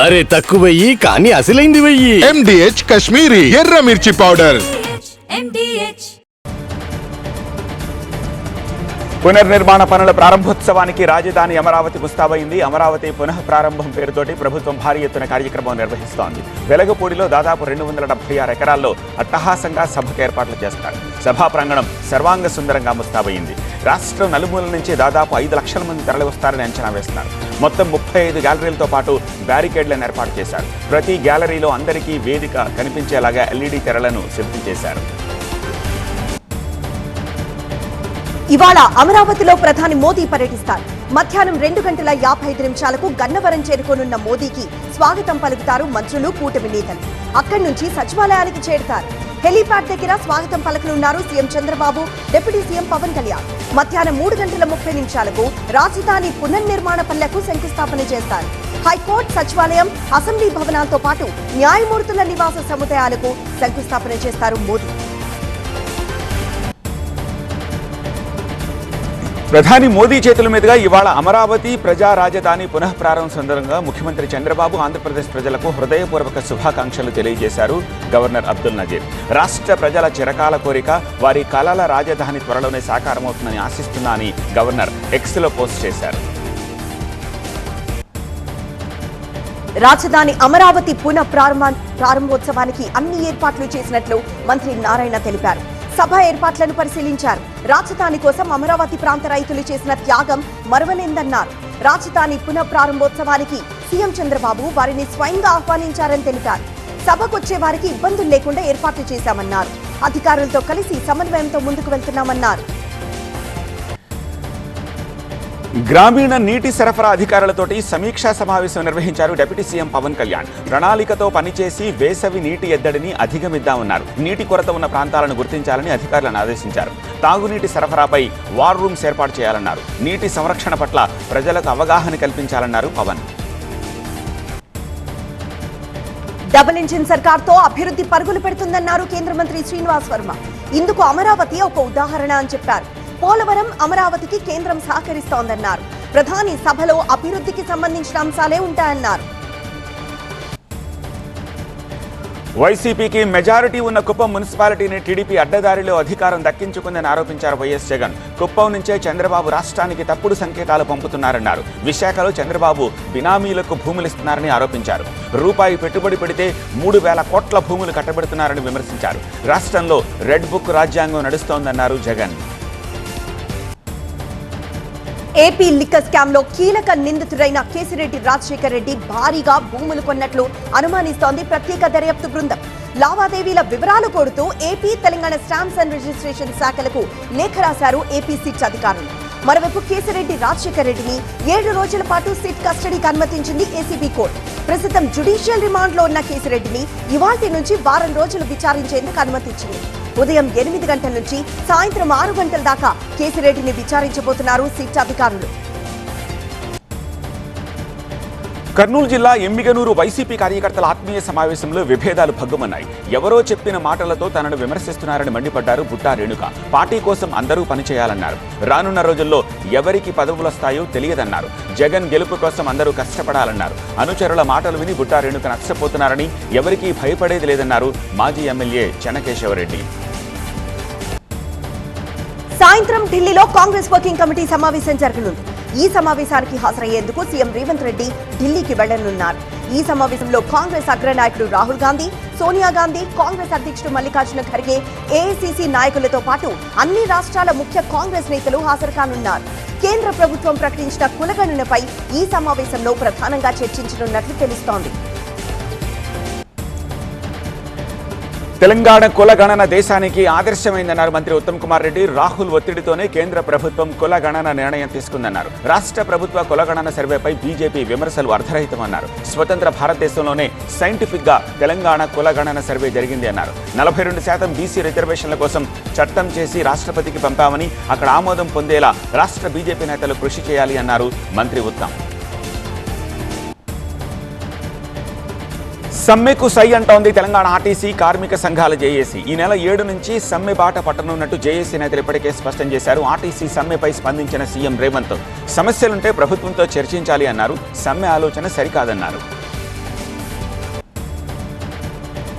అరే తక్కువయ్యి కానీ అసలైంది వెయ్యి. MDH కాశ్మీరీ ఎర్ర మిర్చి పౌడర్. పునర్నిర్మాణ పనుల ప్రారంభోత్సవానికి రాజధాని అమరావతి ముస్తాబైంది. అమరావతి పునః ప్రారంభం పేరుతోటి ప్రభుత్వం భారీ ఎత్తున కార్యక్రమం నిర్వహిస్తోంది. వెలగపూడిలో దాదాపు 276 ఎకరాల్లో అట్టహాసంగా సభకు ఏర్పాట్లు చేస్తారు. సభా ప్రాంగణం సర్వాంగ సుందరంగా ముస్తాబైంది. రాష్ట్రం నలుమూలల నుంచి దాదాపు 5 లక్షల మంది తరలివస్తారని అంచనా వేస్తున్నారు. మొత్తం 35 గ్యాలరీలతో పాటు బ్యారికేడ్లను ఏర్పాటు చేశారు. ప్రతి గ్యాలరీలో అందరికీ వేదిక కనిపించేలాగా LED తెరలను సిద్ధం చేశారు. ఇవాళ అమరావతిలో ప్రధాని మోదీ పర్యటిస్తారు. మధ్యాహ్నం 2:55 గన్నవరం చేరుకోనున్న మోదీకి స్వాగతం పలుకుతారు మంత్రులు, కూటమి నేతలు. అక్కడి నుంచి సచివాలయానికి చేరుతారు. హెలీప్యాడ్ దగ్గర స్వాగతం పలకనున్నారు CM Chandrababu, deputy CM Pawan Kalyan. మధ్యాహ్నం 3:30 రాజధాని పునర్నిర్మాణ పనులకు శంకుస్థాపన చేస్తారు. హైకోర్టు, సచివాలయం, అసెంబ్లీ భవనాలతో పాటు న్యాయమూర్తుల నివాస సముదాయాలకు శంకుస్థాపన చేస్తారు మోదీ. ప్రధాని మోదీ చేతుల మీదుగా ఇవాళ అమరావతి ప్రజా రాజధాని పునః ప్రారంభం సందర్భంగా ముఖ్యమంత్రి చంద్రబాబు ఆంధ్రప్రదేశ్ ప్రజలకు హృదయపూర్వక శుభాకాంక్షలు తెలియజేశారు గవర్నర్ అబ్దుల్ నజీర్. రాష్ట్ర ప్రజల చిరకాల కోరిక, వారి కలల రాజధాని త్వరలోనే సాకారమవుతుందని ఆశిస్తున్నా అని గవర్నర్ ఎక్స్లో పోస్ట్ చేశారు. రాజధాని అమరావతి పునః ప్రారంభోత్సవానికి అన్ని ఏర్పాట్లు చేసినట్లు మంత్రి నారాయణ తెలిపారు. సభ ఏర్పాట్లను పరిశీలించారు. రాజధాని కోసం అమరావతి ప్రాంత రైతులు చేసిన త్యాగం మరవలేందన్నారు. రాజధాని పునః ప్రారంభోత్సవానికి సీఎం చంద్రబాబు వారిని స్వయంగా ఆహ్వానించారని తెలిపారు. సభకొచ్చే వారికి ఇబ్బందులు లేకుండా ఏర్పాట్లు చేశామన్నారు. అధికారులతో కలిసి సమన్వయంతో ముందుకు వెళ్తున్నామన్నారు. గ్రామీణ నీటి సరఫరా అధికారులతోటి సమీక్షా సమావేశం నిర్వహించారు డిప్యూటీ సీఎం పవన్ కళ్యాణ్. ప్రణాళికతో పనిచేసి వేసవి నీటి ఎద్దడిని అధిగమిద్దామన్నారు. నీటి కొరత ఉన్న ప్రాంతాలను గుర్తించాలని అధికారులను ఆదేశించారు. తాగునీటి సరఫరాపై వార్ రూమ్స్ ఏర్పాటు చేయాలన్నారు. నీటి సంరక్షణ పట్ల ప్రజలకు అవగాహన కల్పించాలన్నారు పవన్. డబుల్ ఇంజిన్ సర్కార్తో అభివృద్ధి పరుగులు పెడుతుందన్నారు కేంద్ర మంత్రి శ్రీనివాస్ వర్మ. ఇందుకు అమరావతి ఒక ఉదాహరణ అని చెప్పారు. పోలవరం, అమరావతికి కేంద్రం సహకరిస్తోందన్నారు. ప్రధాని సభలో అభివృద్ధికి సంబంధించిన అంశాలే ఉంటాయన్నారు. వైసీపీకి మెజారిటీ ఉన్న కుప్పం మున్సిపాలిటీని టీడీపీ అడ్డదారిలో అధికారం దక్కించుకుందని ఆరోపించారు వైఎస్ జగన్. కుప్పం నుంచే చంద్రబాబు రాష్ట్రానికి తప్పుడు సంకేతాలు పంపుతున్నారన్నారు. విశాఖలో చంద్రబాబు బినామీలకు భూములిస్తున్నారని ఆరోపించారు. రూపాయి పెట్టుబడి పెడితే 3,000 కోట్ల భూములు కట్టబెడుతున్నారని విమర్శించారు. రాష్ట్రంలో రెడ్ బుక్ రాజ్యాంగం నడుస్తోందన్నారు జగన్. ఏపీ లిక్కర్ స్కామ్ లో కీలక నిందితుడైన కేసిరెడ్డి రాజశేఖర్ రెడ్డి భారీగా భూములు కొన్నట్లు అనుమానిస్తోంది ప్రత్యేక దర్యాప్తు బృందం. లావాదేవీల వివరాలు కోరుతూ AP, Telangana stamps and registration శాఖలకు లేఖ రాశారు ఏపీ సిట్ అధికారులు. మరోవైపు కేసిరెడ్డి రాజశేఖర్ రెడ్డిని 7 రోజుల పాటు సిట్ కస్టడీకి అనుమతించింది ఏసీబీ కోర్టు. ప్రస్తుతం జ్యుడిషియల్ రిమాండ్ లో ఉన్న కేసిరెడ్డిని ఇవాల్టి నుంచి వారం రోజులు విచారించేందుకు అనుమతించింది. ఉదయం 8 గంటల నుంచి సాయంత్రం 6 గంటల దాకా కేసిరెడ్డిని విచారించబోతున్నారు సిట్ అధికారులు. కర్నూలు జిల్లా ఎమ్మిగనూరు వైసీపీ కార్యకర్తల ఆత్మీయ సమావేశంలో విభేదాలు భగ్గుమన్నాయి. ఎవరో చెప్పిన మాటలతో తనను విమర్శిస్తున్నారని మండిపడ్డారు బుట్టా రేణుక. పార్టీ కోసం అందరూ పనిచేయాలన్నారు. రానున్న రోజుల్లో ఎవరికి పదవులొస్తాయో తెలియదన్నారు. జగన్ గెలుపు కోసం అందరూ కష్టపడాలన్నారు. అనుచరుల మాటలు విని బుట్టా రేణుక నష్టపోతున్నారని, ఎవరికీ భయపడేది లేదన్నారు మాజీ ఎమ్మెల్యే చెన్నకేశవరెడ్డి. సాయంత్రం ఢిల్లీలో కాంగ్రెస్ వర్కింగ్ కమిటీ సమావేశం జరగనుంది. ఈ సమావేశానికి హాజరయ్యేందుకు సీఎం రేవంత్ రెడ్డి ఢిల్లీకి వెళ్లనున్నారు. ఈ సమావేశంలో కాంగ్రెస్ అగ్రనాయకుడు రాహుల్ గాంధీ, సోనియా గాంధీ, కాంగ్రెస్ అధ్యక్షుడు మల్లికార్జున ఖర్గే, ఏఐసీసీ నాయకులతో పాటు అన్ని రాష్ట్రాల ముఖ్య కాంగ్రెస్ నేతలు హాజరు కానున్నారు. కేంద్ర ప్రభుత్వం ప్రకటించిన కులగణనపై ఈ సమావేశంలో ప్రధానంగా చర్చించనున్నట్లు తెలుస్తోంది. తెలంగాణ కులగణన దేశానికి ఆదర్శమైందన్నారు మంత్రి ఉత్తమ్ కుమార్ రెడ్డి. రాహుల్ ఒత్తిడితోనే కేంద్ర ప్రభుత్వం కులగణన నిర్ణయం తీసుకుందన్నారు. రాష్ట్ర ప్రభుత్వ కులగణన సర్వేపై బీజేపీ విమర్శలు అర్ధరహితమన్నారు. స్వతంత్ర భారతదేశంలోనే సైంటిఫిక్ గా తెలంగాణ కులగణన సర్వే జరిగింది అన్నారు. 42% బీసీ రిజర్వేషన్ల కోసం చట్టం చేసి రాష్ట్రపతికి పంపామని, అక్కడ ఆమోదం పొందేలా రాష్ట్ర బీజేపీ నేతలు కృషి చేయాలి అన్నారు మంత్రి ఉత్తమ్. సమ్మెకు సై అంటోంది తెలంగాణ ఆర్టీసీ కార్మిక సంఘాల జేఏసీ. ఈ నెల 7 నుంచి సమ్మె బాట పట్టనున్నట్టు జేఏసీ నేతలు ఇప్పటికే స్పష్టం చేశారు. ఆర్టీసీ సమ్మెపై స్పందించిన సీఎం రేవంత్ సమస్యలుంటే ప్రభుత్వంతో చర్చించాలి అన్నారు. సమ్మె ఆలోచన సరికాదన్నారు.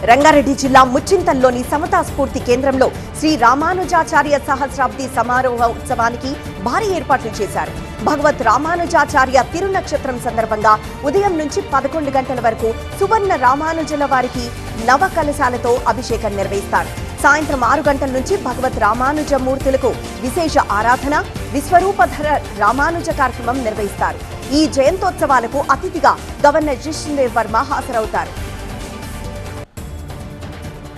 రంగారెడ్డి జిల్లా ముచ్చింతల్లోని సమతా స్ఫూర్తి కేంద్రంలో శ్రీ రామానుజాచార్య సహస్రాబ్ది సమారోహ ఉత్సవానికి భారీ ఏర్పాట్లు చేశారు. భగవత్ రామానుజాచార్య తిరునక్షత్రం సందర్భంగా ఉదయం నుంచి 11 గంటల వరకు సువర్ణ రామానుజుల వారికి నవ కలశాలతో అభిషేకం నిర్వహిస్తారు. సాయంత్రం 6 గంటల నుంచి భగవత్ రామానుజ మూర్తులకు విశేష ఆరాధన, విశ్వరూపధర రామానుజ కార్యక్రమం నిర్వహిస్తారు. ఈ జయంతోత్సవాలకు అతిథిగా గవర్నర్ జిష్ణుదేవ్ వర్మ హాజరవుతారు.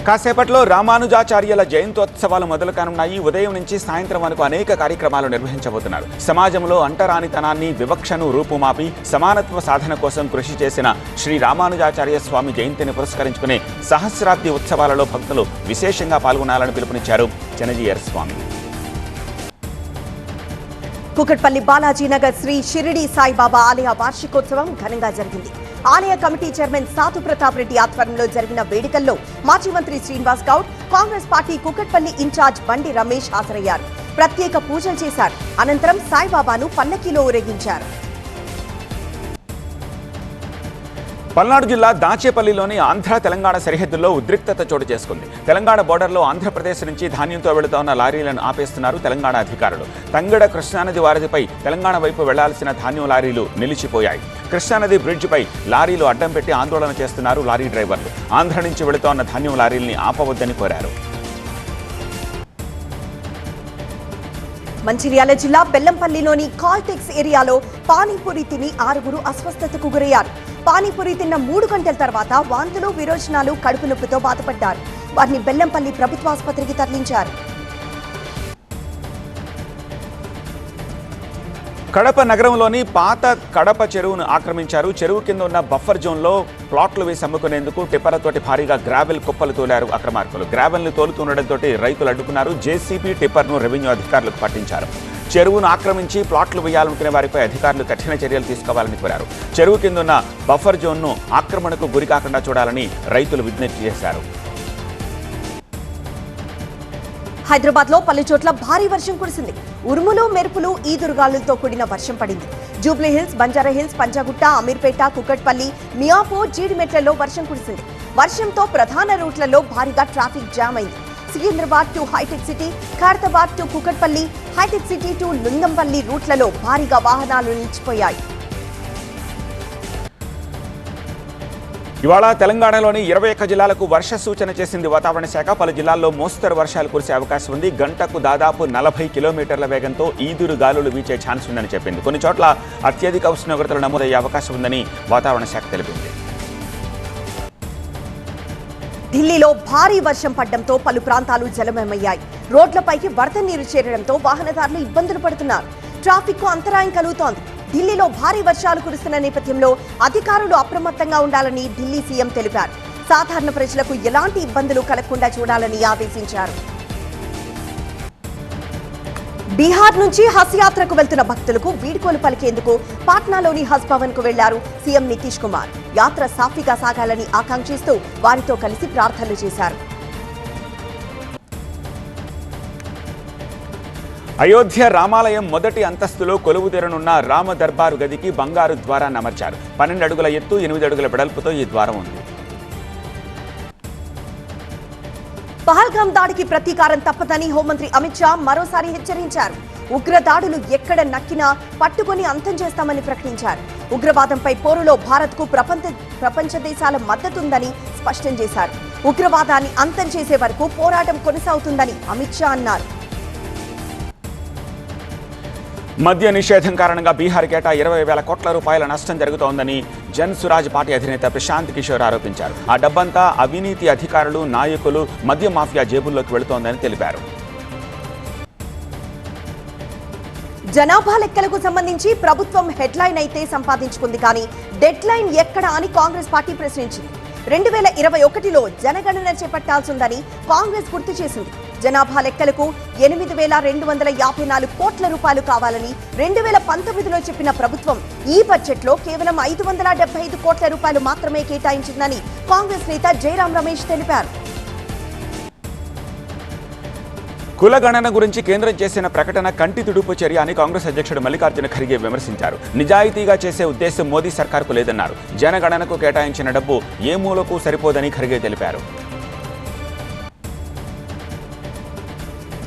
కాసేపట్లో రామానుజాచార్యుల జయంతోత్సవాలు మొదలు కానున్నాయి. ఉదయం నుంచి సాయంత్రం వరకు అనేక కార్యక్రమాలు నిర్వహించబోతున్నారు. సమాజంలో అంటరానితనాన్ని, వివక్షను రూపుమాపి సమానత్వ సాధన కోసం కృషి చేసిన శ్రీ రామానుజాచార్య స్వామి జయంతిని పురస్కరించుకునే సహస్రాబ్ది ఉత్సవాలలో భక్తులు విశేషంగా పాల్గొనాలని పిలుపునిచ్చారు చెనజీయర్ స్వామి. కుకట్పల్లి బాలాజీనగర్ శ్రీ షిరిడి సాయిబాబా ఆలయ వార్షికోత్సవం ఘనంగా జరిగింది. ఆలయ కమిటీ చైర్మన్ సాతు ప్రతాప్ రెడ్డి ఆధ్వర్యంలో జరిగిన వేడుకల్లో మాజీ మంత్రి శ్రీనివాస్ గౌడ్, కాంగ్రెస్ పార్టీ కుకట్పల్లి ఇన్ఛార్జ్ బండి రమేష్ హాజరయ్యారు. ప్రత్యేక పూజలు చేశారు. అనంతరం సాయిబాబాను పల్లకీలో ఊరేగించారు. పల్నాడు జిల్లా దాచేపల్లిలోని ఆంధ్ర తెలంగాణ సరిహద్దుల్లో ఉద్రిక్తత చోటు చేసుకుంది. తెలంగాణ బోర్డర్లో ఆంధ్రప్రదేశ్ నుంచి ధాన్యంతో వెళుతున్న లారీలను ఆపేస్తున్నారు తెలంగాణ అధికారులు. తంగడ కృష్ణానది వారధిపై తెలంగాణ వైపు వెళ్లాల్సిన ధాన్యం లారీలు నిలిచిపోయాయి. కృష్ణానది బ్రిడ్జిపై లారీలు అడ్డం పెట్టి ఆందోళన చేస్తున్నారు లారీ డ్రైవర్లు. ఆంధ్ర నుంచి వెళుతోన్న ధాన్యం లారీల్ని ఆపవద్దని కోరారు. మంచిర్యాల జిల్లా బెల్లంపల్లిలోని కాల్టెక్స్ ఏరియాలో పానీపూరి తిని 6 అస్వస్థతకు గురయ్యారు. పానీపూరి తిన్న 3 గంటల తర్వాత వాంతులు, విరోచనాలు, కడుపు నొప్పితో బాధపడ్డారు. వారిని బెల్లంపల్లి ప్రభుత్వాసుపత్రికి తరలించారు. కడప నగరంలోని పాత కడప చెరువును ఆక్రమించారు. చెరువు కింద ఉన్న బఫర్ జోన్లో ప్లాట్లు వేసి అమ్ముకునేందుకు టిప్పర్లతోటి భారీగా గ్రావెల్ కుప్పలు తోలారు అక్రమార్కులు. గ్రావెల్ని తోలుతుండటంతో రైతులు అడ్డుకున్నారు. జేసీబీ టిప్పర్ను రెవెన్యూ అధికారులకు పట్టించారు. చెరువును ఆక్రమించి ప్లాట్లు వేయాలనుకునే వారిపై అధికారులు కఠిన చర్యలు తీసుకోవాలని కోరారు. చెరువు కింద ఉన్న బఫర్ జోన్ను ఆక్రమణకు గురి కాకుండా చూడాలని రైతులు విజ్ఞప్తి చేశారు. హైదరాబాద్ లో పలు చోట్ల భారీ వర్షం కురిసింది. ఉరుములు, మెరుపులు, ఈదురుగాలులతో కూడిన వర్షం పడింది. Jubilee Hills, Banjara Hills, Panjagutta, Ameerpet, Kukatpally, Miyapur, జీడిమెట్లలో వర్షం కురిసింది. వర్షంతో ప్రధాన రూట్లలో భారీగా ట్రాఫిక్ జామ్ అయింది. Secunderabad to Hitech City, Khairatabad to Kukatpally, Hitech City to Lingampally రూట్లలో భారీగా వాహనాలు నిలిచిపోయాయి. ఇవాళ తెలంగాణలోని 21 జిల్లాలకు వర్ష సూచన చేసింది వాతావరణ శాఖ. పలు జిల్లాల్లో మోస్తరు వర్షాలు కురిసే అవకాశం ఉంది. గంటకు దాదాపు 40 కిలోమీటర్ల వేగంతో ఈదురు గాలులు వీచే ఛాన్స్ ఉందని చెప్పింది. కొన్ని చోట్ల అత్యధిక ఉష్ణోగ్రతలు నమోదయ్యే అవకాశం ఉందని వాతావరణ శాఖ తెలిపింది. ఢిల్లీలో భారీ వర్షం పడడంతో పలు ప్రాంతాలు జలమయమయ్యాయి. రోడ్లపైకి వరద నీరు చేరడంతో వాహనదారులు ఇబ్బందులు పడుతున్నారు. ట్రాఫిక్ కు అంతరాయం కలుగుతోంది. ఢిల్లీలో భారీ వర్షాలు కురుస్తున్న నేపథ్యంలో అధికారులు అప్రమత్తంగా ఉండాలని ఢిల్లీ సీఎం తెలిపారు. సాధారణ ప్రజలకు ఎలాంటి ఇబ్బందులు కలగకుండా చూడాలని ఆదేశించారు. బీహార్ నుంచి హజ్ యాత్రకు వెళ్తున్న భక్తులకు వీడ్కోలు పలికేందుకు పాట్నాలోని హజ్ భవన్ కు వెళ్లారు సీఎం నితీష్ కుమార్. యాత్ర సాఫీగా సాగాలని ఆకాంక్షిస్తూ వారితో కలిసి ప్రార్థనలు చేశారు. అయోధ్య రామాలయం మొదటి అంతస్తులో కొలువుదీరనున్న రామ దర్బారు గదికి బంగారు ద్వారాన్ని అమర్చారు. 12 అడుగుల ఎత్తు, 8 అడుగుల వెడల్పుతో ఈ ద్వారం ఉంది. పహల్గామ్ దాడికి ప్రతీకారం తప్పదని హోంమంత్రి అమిత్ షా మరోసారి హెచ్చరించారు. ఉగ్రదాడులు ఎక్కడ నక్కినా పట్టుకొని అంతం చేస్తామని ప్రకటించారు. ఉగ్రవాదంపై పోరులో భారత్కు ప్రపంచ దేశాల మద్దతుందని స్పష్టం చేశారు. ఉగ్రవాదాన్ని అంతం చేసే వరకు పోరాటం కొనసాగుతుందని అమిత్ షా అన్నారు. మద్య నిషేధం కారణంగా బీహార్ కేటా 20,000 కోట్ల రూపాయల నష్టం జరుగుతోందని జన్ సురాజ్ పార్టీ అధినేత ప్రశాంత్ కిషోర్ ఆరోపించారు. ఆ డబ్బంతా అవినీతి అధికారులు, నాయకులు, మద్య మాఫియా జేబుల్లోకి వెళుతోందని తెలిపారు. జనాభా లెక్కలకు సంబంధించి ప్రభుత్వం హెడ్లైన్ అయితే సంపాదించుకుంది, కానీ డెడ్ లైన్ ఎక్కడా అని కాంగ్రెస్ పార్టీ ప్రశ్నించింది. 2021లో జనగణన చేపట్టాల్సిందని కాంగ్రెస్ గుర్తు చేసింది. జనాభా లెక్కలకు 8,254 కోట్ల రూపాయలు కావాలని 2019లో చెప్పిన ప్రభుత్వం ఈ బడ్జెట్లో కేవలం 575 కోట్ల రూపాయలు మాత్రమే కేటాయించిందని కాంగ్రెస్ నేత జయరాం రమేష్ తెలిపారు. కులగణన గురించి కేంద్రం చేసిన ప్రకటన కంటి తుడుపు చర్య అని కాంగ్రెస్ అధ్యక్షుడు మల్లికార్జున ఖర్గే విమర్శించారు. నిజాయితీగా చేసే ఉద్దేశం మోదీ సర్కార్కు లేదన్నారు. జనగణనకు కేటాయించిన డబ్బు ఏ మూలకు సరిపోదని ఖర్గే తెలిపారు.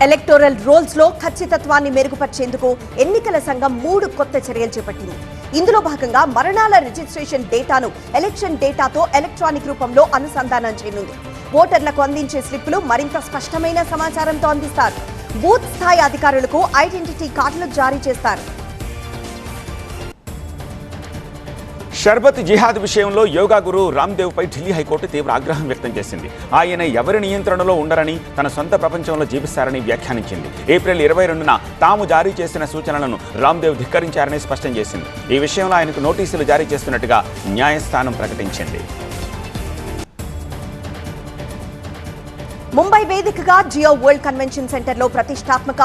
ఎలక్టోరల్ రోల్స్ లో ఖచ్చితత్వాన్ని మెరుగుపరిచేందుకు ఎన్నికల సంఘం 3 కొత్త చర్యలు చేపట్టింది. ఇందులో భాగంగా మరణాల రిజిస్ట్రేషన్ డేటాను ఎలక్షన్ డేటాతో ఎలక్ట్రానిక్ రూపంలో అనుసంధానం చేయనుంది. ఓటర్లకు అందించే స్లిప్పులు మరింత స్పష్టమైన సమాచారంతో అందిస్తారు. బూత్ స్థాయి అధికారులకు ఐడెంటిటీ కార్డులు జారీ చేస్తారు. షర్బత్ జిహాద్ విషయంలో యోగా గురు రామ్దేవ్ పై ఢిల్లీ హైకోర్టు తీవ్ర ఆగ్రహం వ్యక్తం చేసింది. ఆయన ఎవరి నియంత్రణలో ఉండరని, తన సొంత ప్రపంచంలో జీవిస్తారని వ్యాఖ్యానించింది. ఏప్రిల్ 22న తాము జారీ చేసిన సూచనలను రామ్దేవ్ ధిక్కరించారని స్పష్టం చేసింది. ఈ విషయంలో ఆయనకు నోటీసులు జారీ చేస్తున్నట్టుగా న్యాయస్థానం ప్రకటించింది. ముంబై వేదికగా జియో వరల్డ్ కన్వెన్షన్ సెంటర్లో ప్రతిష్టాత్మక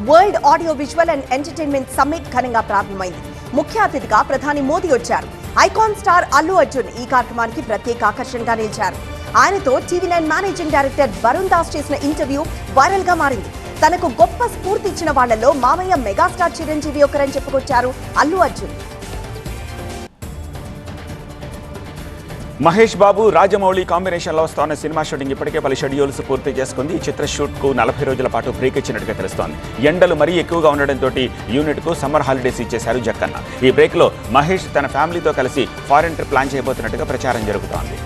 world audio visual and entertainment summit ఘనంగా ప్రారంభమైంది. ముఖ్య అతిథిగా ప్రధాని మోదీ వచ్చారు. ఐకాన్ స్టార్ అల్లు అర్జున్ ఈ కార్యక్రమానికి ప్రత్యేక ఆకర్షణగా నిలిచారు. ఆయనతో TV9 managing director Varun Das చేసిన ఇంటర్వ్యూ వైరల్ గా మారింది. తనకు గొప్ప స్ఫూర్తి ఇచ్చిన వాళ్లలో మామయ్య మెగాస్టార్ చిరంజీవి ఒకరని చెప్పుకొచ్చారు అల్లు అర్జున్. మహేష్ బాబు రాజమౌళి కాంబినేషన్లో వస్తున్న సినిమా షూటింగ్ ఇప్పటికే పలు షెడ్యూల్స్ పూర్తి చేసుకుంది. ఈ చిత్ర షూట్కు 40 రోజుల పాటు బ్రేక్ ఇచ్చినట్టుగా తెలుస్తోంది. ఎండలు మరీ ఎక్కువగా ఉండడంతో యూనిట్కు సమ్మర్ హాలిడేస్ ఇచ్చేశారు జక్కన్న. ఈ బ్రేక్లో మహేష్ తన ఫ్యామిలీతో కలిసి ఫారెన్ ట్రిప్ ప్లాన్ చేయబోతున్నట్టుగా ప్రచారం జరుగుతోంది.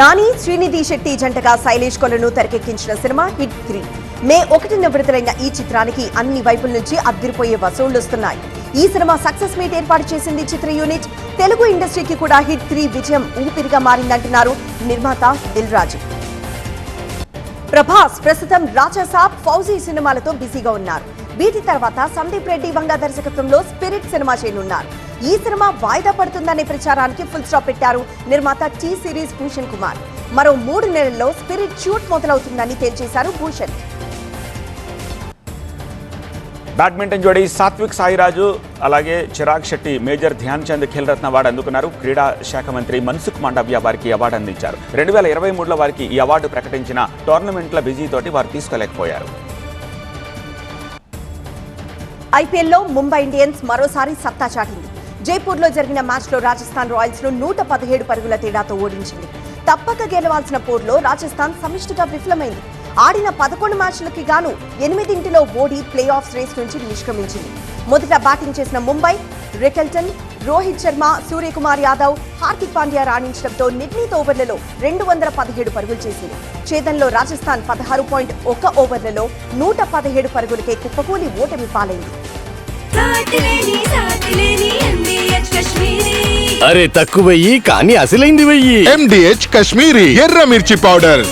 నాని శ్రీనిధి శెట్టి జంటగా శైలేష్ కొలను తెరకెక్కించిన సినిమా హిట్ 3. మే 1న విడుదలైన ఈ చిత్రానికి అన్ని వైపుల నుంచి అద్దరిపోయే వసూళ్లు వస్తున్నాయి. ఈ సినిమా సక్సెస్ మీట్ ఏర్పాటు చేసింది చిత్ర యూనిట్. తెలుగు ఇండస్ట్రీకి కూడా హిట్ 3 విజయం ఊపిరిగా మారిందంటున్నారు నిర్మాత దిల్ రాజు. ప్రభాస్ ప్రస్తుతం రాజాసాబ్, ఫౌజీ సినిమాలతో బిజీగా ఉన్నారు. వీటి తర్వాత సందీప్ రెడ్డి వంగ దర్శకత్వంలో స్పిరిట్ సినిమా చేయనున్నారు. ఈ సినిమా వాయిదా పడుతుందనే ప్రచారానికి ఫుల్ స్టాప్ పెట్టారు నిర్మాత టీ సిరీస్ భూషణ్ కుమార్. మరో 3 నెలల్లో స్పిరిట్ షూట్ మొదలవుతుందని తేల్చేశారు భూషణ్. బ్యాడ్మింటన్ జోడీ సాత్విక్ సాయిరాజు అలాగే చిరాగ్ శెట్టి మేజర్ ధ్యాన్ చంద్ ఖేల్ రత్న అవార్డు అందుకున్నారు. క్రీడా శాఖ మంత్రి మన్సుఖ్ మాండవ్య వారికి అవార్డు అందించారు. 2023లో వారికి ఈ అవార్డు ప్రకటించిన టోర్నమెంట్ల బిజీతోటి వారు తీసుకోలేకపోయారు. ఐపీఎల్లో ముంబై ఇండియన్స్ మరోసారి సత్తా చాటింది. జైపూర్లో జరిగిన మ్యాచ్లో రాజస్థాన్ రాయల్స్ ను 117 పరుగుల తేడాతో ఓడించింది. తప్పక గెలవాల్సిన పోరులో రాజస్థాన్ సమిష్టిగా విఫలమైంది. ఆడిన 11 మ్యాచ్లకి గాను 8ంటిలో ఓడి ప్లే ఆఫ్ రేస్ నుంచి నిష్క్రమించింది. మొదట బ్యాటింగ్ చేసిన ముంబై రికెల్టన్, రోహిత్ శర్మ, సూర్యకుమార్ యాదవ్, హార్దిక్ పాండ్యా రాణించడంతో నిర్ణీత ఓవర్లలో 217 పరుగులు చేసింది. ఛేదన్లో రాజస్థాన్ 16.1 ఓవర్లలో 117 పరుగులకే కుప్పకూలి ఓటమి పాలైంది. అరే తక్కువయ్యి కానీ అసలైంది వెయ్యి. MDH కాశ్మీరీ ఎర్ర మిర్చి పౌడర్.